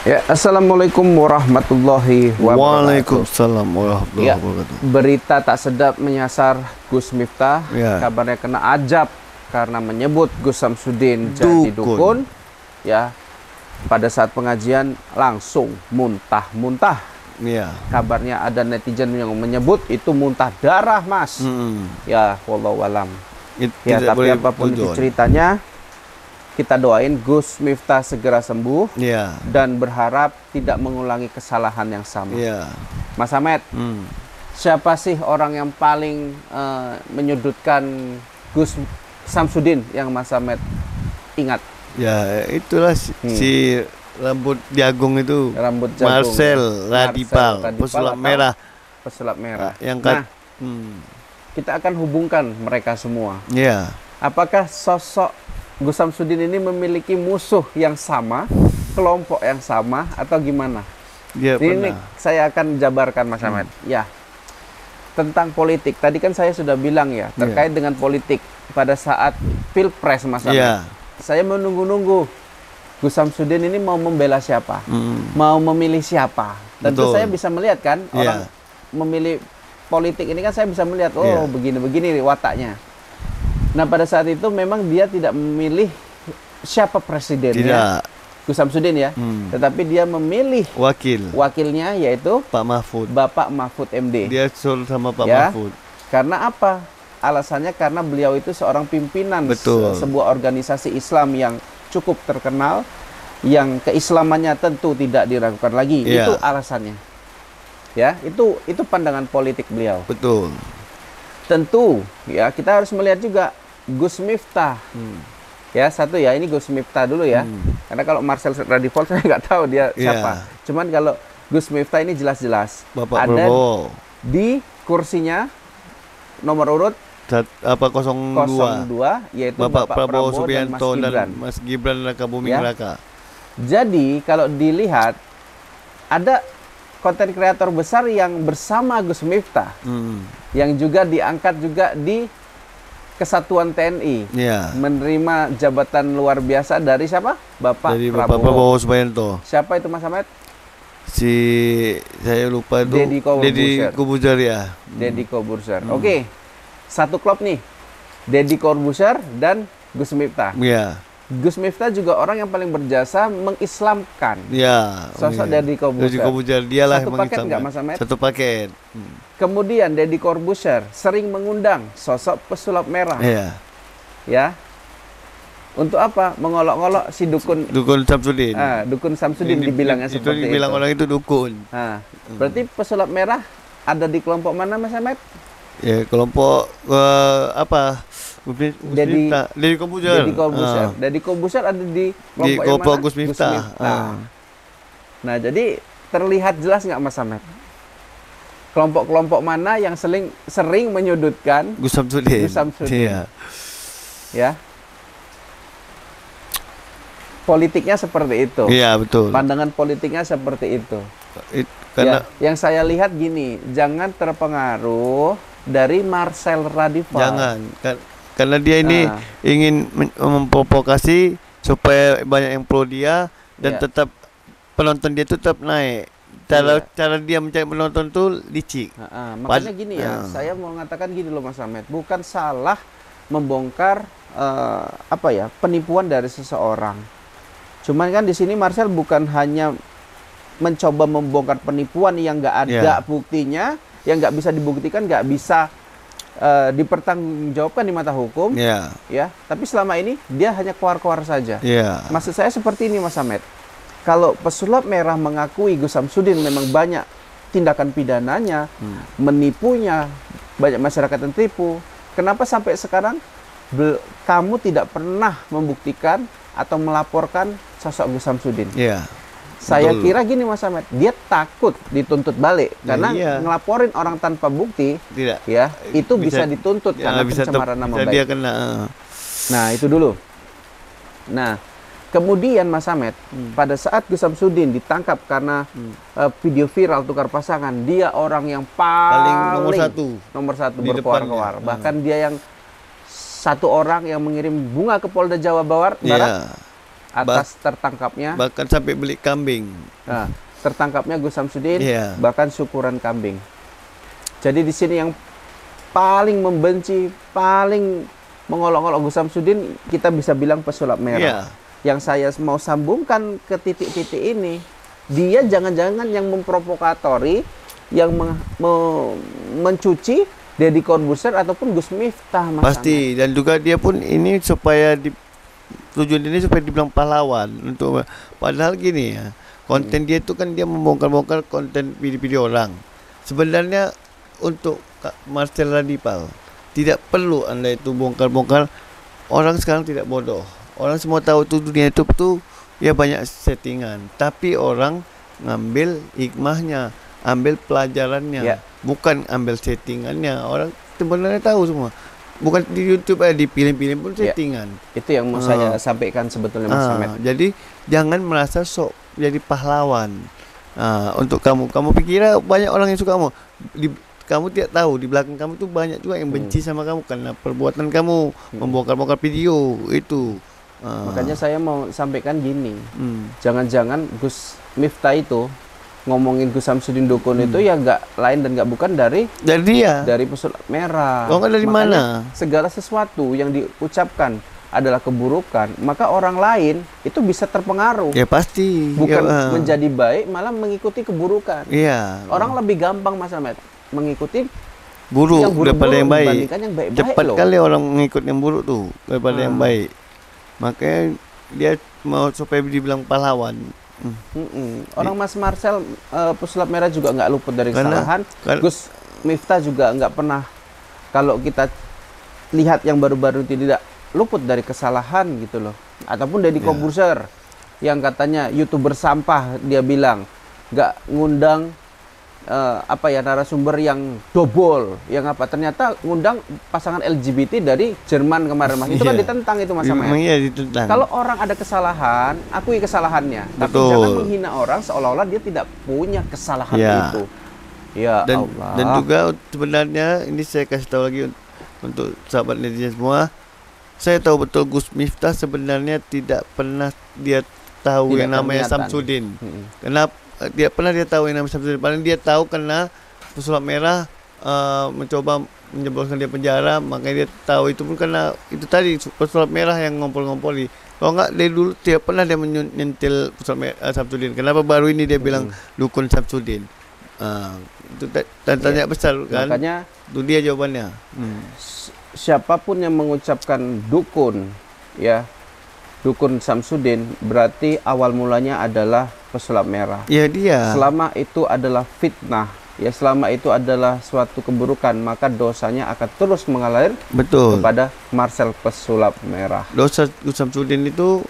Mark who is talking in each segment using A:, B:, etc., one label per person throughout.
A: Ya, assalamualaikum warahmatullahi wabarakatuh.
B: Waalaikumsalam warahmatullahi
A: Ya,
B: wabarakatuh.
A: berita tak sedap menyasar Gus Miftah.
B: Ya.
A: Kabarnya kena ajab karena menyebut Gus Samsudin jadi dukun. Ya, pada saat pengajian langsung muntah-muntah.
B: Iya.
A: Kabarnya ada netizen yang menyebut itu muntah darah, Mas. Ya, wallahu alam. Ya, tapi apapun itu ceritanya, kita doain Gus Miftah segera sembuh.
B: Iya.
A: Dan berharap tidak mengulangi kesalahan yang sama.
B: Iya.
A: Mas Ahmed, siapa sih orang yang paling menyudutkan Gus Samsudin yang Mas Ahmed ingat?
B: Ya, itulah si rambut jagung itu.
A: Rambut jagung.
B: Marcel Radipal, pesulap merah.
A: Pesulap merah.
B: Kita
A: akan hubungkan mereka semua.
B: Iya.
A: Apakah sosok Gus Samsudin ini memiliki musuh yang sama, kelompok yang sama, atau gimana?
B: Dia
A: ini saya akan jabarkan, Mas Ahmed. Ya, tentang politik. Tadi kan saya sudah bilang ya, terkait dengan politik pada saat Pilpres, Mas Ahmed. Saya menunggu-nunggu Gus Samsudin ini mau membela siapa, mau memilih siapa. Tentu saya bisa melihat kan, orang memilih politik ini kan saya bisa melihat, oh begini-begini wataknya. Nah, pada saat itu memang dia tidak memilih siapa presidennya, Gus Samsudin ya, tetapi dia memilih wakilnya, yaitu
B: Pak Mahfud,
A: Bapak Mahfud MD.
B: Dia suruh sama Pak Mahfud.
A: Karena apa? Alasannya karena beliau itu seorang pimpinan sebuah organisasi Islam yang cukup terkenal, yang keislamannya tentu tidak diragukan lagi. Itu alasannya. Ya, itu pandangan politik beliau.
B: Betul.
A: Tentu ya, kita harus melihat juga Gus Miftah. Ya, satu ya, ini Gus Miftah dulu ya. Karena kalau Marcel Radipal saya nggak tahu dia siapa. Cuman kalau Gus Miftah ini jelas-jelas ada di kursinya nomor urut 02, yaitu Bapak Prabowo Subianto dan
B: Mas Gibran Raka Buming Raka.
A: Jadi kalau dilihat ada konten kreator besar yang bersama Gus Miftah, yang juga diangkat juga di Kesatuan TNI, menerima jabatan luar biasa dari siapa? Bapak
B: Prabowo Subianto.
A: Siapa itu, Mas Ahmed?
B: Saya lupa itu. Deddy Corbuzier ya.
A: Deddy Corbuzier. Oke, satu klub nih, Deddy Corbuzier dan Gus Miftah.
B: Iya.
A: Gus Miftah juga orang yang paling berjasa mengislamkan. Sosok Deddy Corbuzier.
B: Dialah
A: satu paket nggak, Mas Ahmed?
B: Satu paket.
A: Kemudian Deddy Corbuzier sering mengundang sosok pesulap merah. Ya. Untuk apa? Mengolok-olok si dukun
B: Samsudin.
A: Dukun Samsudin dibilangnya seperti itu.
B: Dibilang orang itu dukun.
A: Berarti pesulap merah ada di kelompok mana, Mas Ahmed?
B: Ya, kelompok Deddy Corbuzier.
A: Deddy Corbuzier ada di kelompok
B: Gus Miftah.
A: Nah, jadi terlihat jelas nggak, Mas Ahmed? Kelompok-kelompok mana yang sering menyudutkan
B: Gus Samsudin.
A: Iya. Ya. Politiknya seperti itu.
B: Iya, betul.
A: Pandangan politiknya seperti itu.
B: Karena
A: yang saya lihat gini, jangan terpengaruh dari Marcel Radipal.
B: Jangan, karena dia ini ingin memprovokasi supaya banyak yang pro dia dan tetap penonton dia tetap naik. Cara dia mencari penonton tuh licik.
A: Makanya gini ya, saya mau mengatakan gini loh, Mas Ahmed, bukan salah membongkar penipuan dari seseorang. Cuman kan di sini Marcel bukan hanya mencoba membongkar penipuan yang nggak ada buktinya, yang nggak bisa dibuktikan, nggak bisa dipertanggungjawabkan di mata hukum, ya. Tapi selama ini dia hanya keluar-keluar saja. Maksud saya seperti ini, Mas Ahmed. Kalau pesulap merah mengakui Gus Samsudin memang banyak tindakan pidananya, menipunya, banyak masyarakat yang tertipu. Kenapa sampai sekarang kamu tidak pernah membuktikan atau melaporkan sosok Gus Samsudin? Saya kira gini, Mas Ahmed, dia takut dituntut balik karena ngelaporin orang tanpa bukti, itu bisa dituntut karena pencemaran nama baik. Nah, itu dulu. Nah, kemudian Mas Ahmed, pada saat Gus Samsudin ditangkap karena video viral tukar pasangan, dia orang yang paling nomor satu berkoar-koar. Bahkan dia yang satu orang yang mengirim bunga ke Polda Jawa Barat, atas tertangkapnya.
B: Bahkan sampai beli kambing.
A: Nah, tertangkapnya Gus Samsudin, bahkan syukuran kambing. Jadi di sini yang paling membenci, paling mengolok-olok Gus Samsudin, kita bisa bilang pesulap merah. Yang saya mau sambungkan ke titik-titik ini, dia jangan-jangan yang memprovokatori, yang mencuci Deddy Corbuzier ataupun Gus Miftah, Mas.
B: Pasti. Dan juga dia pun ini supaya tujuan ini supaya dibilang pahlawan untuk, padahal gini ya, konten dia itu kan dia membongkar-bongkar konten video-video orang. Sebenarnya untuk Marcel Radipal tidak perlu Anda itu bongkar-bongkar. Orang sekarang tidak bodoh. Orang semua tahu tuh dunia YouTube tuh ya banyak settingan, tapi orang ngambil hikmahnya, ambil pelajarannya, bukan ambil settingannya. Orang sebenarnya tahu semua. Bukan di YouTube di film-film pun settingan.
A: Itu yang mau saya sampaikan sebetulnya, Mas Samet.
B: Jadi jangan merasa sok jadi pahlawan. Untuk kamu pikir banyak orang yang suka kamu. Kamu tidak tahu di belakang kamu tuh banyak juga yang benci sama kamu karena perbuatan kamu membongkar-bongkar video itu.
A: Makanya saya mau sampaikan gini. Jangan-jangan Gus Miftah itu ngomongin Gus Samsudin Dukun itu ya nggak lain dan nggak bukan dari
B: dia,
A: dari pesulap merah.
B: Oh, dari mana?
A: Segala sesuatu yang diucapkan adalah keburukan, maka orang lain itu bisa terpengaruh.
B: Ya pasti.
A: Bukan menjadi baik, malah mengikuti keburukan.
B: Iya.
A: Orang lebih gampang, Mas Ahmed, mengikuti
B: buruk daripada yang baik.
A: Yang baik-baik.
B: Cepat kali orang mengikut yang buruk tuh daripada yang baik. Makanya dia mau supaya dibilang pahlawan.
A: Orang Mas Marcel pesulap merah juga nggak luput dari kesalahan. Gus Miftah juga nggak pernah, kalau kita lihat yang baru-baru tidak luput dari kesalahan gitu loh. Ataupun Deddy Corbuzier yang katanya YouTuber sampah, dia bilang nggak ngundang narasumber yang dobol, yang ternyata ngundang pasangan LGBT dari Jerman kemarin, Mas. Itu kan ditentang itu, Mas Ahmed.
B: Ditentang.
A: Kalau orang ada kesalahan, akui kesalahannya. Tapi jangan menghina orang seolah-olah dia tidak punya kesalahan itu. Ya Allah.
B: Dan juga sebenarnya ini saya kasih tahu lagi untuk sahabat netizen semua. Saya tahu betul Gus Miftah sebenarnya tidak pernah dia tahu yang namanya Samsudin. Kenapa? Dia tahu yang namanya Samsudin. Paling dia tahu karena pesulap merah mencoba menjebloskan dia penjara, makanya dia tahu itu pun karena itu tadi pesulap merah yang ngompol-ngompoli. Kalau enggak dari dulu dia pernah dia menyentil pesulap Samsudin. Kenapa baru ini dia bilang dukun Samsudin? Itu tanya besar kan?
A: Makanya
B: itu dia jawabannya.
A: Siapapun yang mengucapkan dukun, ya, dukun Samsudin, berarti awal mulanya adalah pesulap merah.
B: Ya dia.
A: Selama itu adalah fitnah, ya, selama itu adalah suatu keburukan, maka dosanya akan terus mengalir kepada Marcel pesulap merah.
B: Dosa Gus Samsudin itu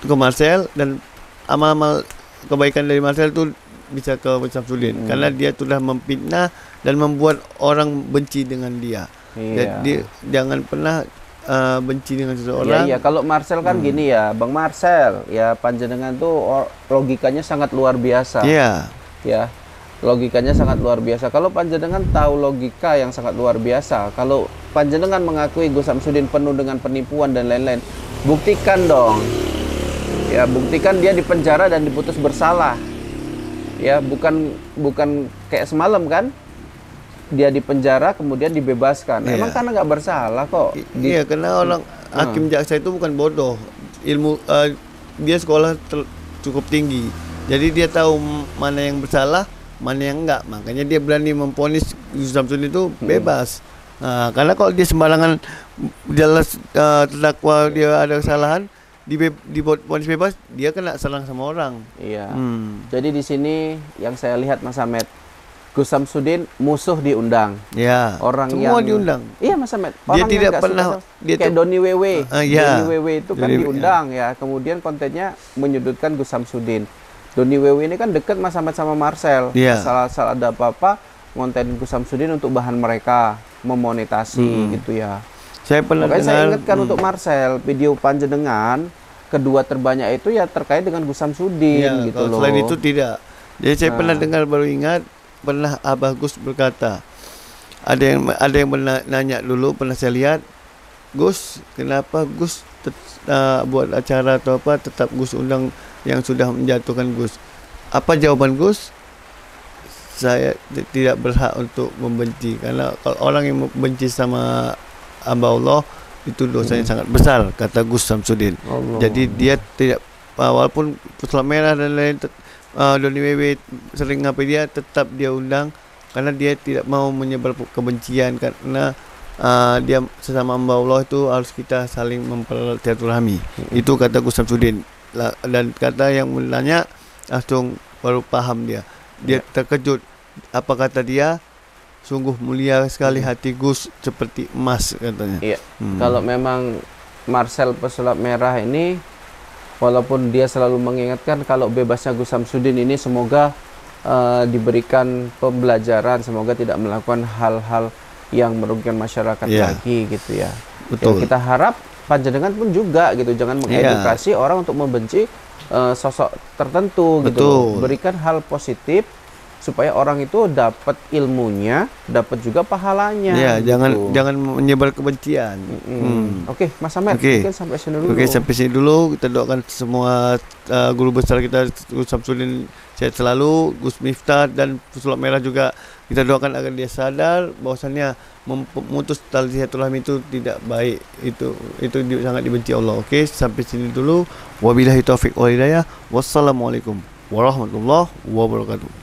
B: ke Marcel, dan amal-amal kebaikan dari Marcel itu bisa ke Gus Samsudin karena dia sudah memfitnah dan membuat orang benci dengan dia. Jadi jangan pernah benci dengan seseorang.
A: Iya, kalau Marcel kan gini ya, Bang Marcel, ya panjenengan tuh logikanya sangat luar biasa.
B: Iya.
A: Ya, logikanya sangat luar biasa. Kalau panjenengan tahu logika yang sangat luar biasa, kalau panjenengan mengakui Gus Samsudin penuh dengan penipuan dan lain-lain, buktikan dong. Ya, buktikan dia dipenjara dan diputus bersalah. Ya, bukan kayak semalam kan? Dia dipenjara kemudian dibebaskan. Emang karena nggak bersalah kok.
B: Iya, karena orang hakim jaksa itu bukan bodoh. Ilmu dia sekolah cukup tinggi. Jadi dia tahu mana yang bersalah, mana yang enggak. Makanya dia berani memvonis Gus Samsudin itu bebas. Karena kalau dia sembarangan jelas terdakwa dia ada kesalahan, divonis bebas, dia kena serang sama orang.
A: Iya. Jadi di sini yang saya lihat, Mas Ahmed, Gus Samsudin musuh diundang.
B: Ya.
A: Orang
B: semua
A: yang
B: diundang.
A: Iya, Mas Ahmed.
B: Dia tidak pernah
A: kayak Doni Wewe.
B: Doni
A: Wewe itu kan diundang ya. Kemudian kontennya menyudutkan Gus Samsudin. Doni Wewe ini kan dekat Mas Ahmed sama Marcel. Salah ada apa-apa ngontenin Gus Samsudin untuk bahan mereka memonetasi gitu ya.
B: Saya pernah dengar.
A: Saya ingatkan untuk Marcel, video panjenengan kedua terbanyak itu ya terkait dengan Gus Samsudin gitu loh.
B: Selain itu tidak. Jadi saya pernah dengar, baru ingat, pernah Abah Gus berkata, ada yang pernah nanya dulu, pernah saya lihat, Gus, kenapa Gus buat acara atau apa, tetap Gus undang yang sudah menjatuhkan Gus. Apa jawaban Gus? Saya tidak berhak untuk membenci, karena kalau orang yang membenci sama hamba Allah itu dosanya sangat besar, kata Gus Samsudin. Jadi dia tidak, walaupun Pesulap Merah dan lain Doni Wewe sering ngapain, dia tetap dia undang karena dia tidak mau menyebar kebencian, karena dia sesama hamba Allah itu harus kita saling mempersilaturahmi. Itu kata Gus Samsudin. Dan kata yang menanya langsung baru paham dia terkejut. Apa kata dia? Sungguh mulia sekali hati Gus, seperti emas, katanya.
A: Iya. Kalau memang Marcel Pesulap Merah ini, walaupun dia selalu mengingatkan kalau bebasnya Gus Samsudin ini semoga diberikan pembelajaran, semoga tidak melakukan hal-hal yang merugikan masyarakat lagi gitu ya.
B: Betul.
A: Ya, kita harap panjenengan pun juga gitu, jangan mengedukasi orang untuk membenci sosok tertentu gitu. Berikan hal positif supaya orang itu dapat ilmunya, dapat juga pahalanya.
B: Ya, gitu. jangan menyebar kebencian.
A: Oke, Mas Amet, mungkin sampai sini dulu.
B: Oke, sampai sini dulu. Kita doakan semua guru besar kita, Gus Samsudin sehat selalu, Gus Miftah dan Pesulap Merah juga kita doakan agar dia sadar bahwasannya memutus tali silaturahmi itu tidak baik. Itu sangat dibenci Allah. Oke, sampai sini dulu. Wabillahi taufik wal hidayah. Wassalamualaikum warahmatullahi wabarakatuh.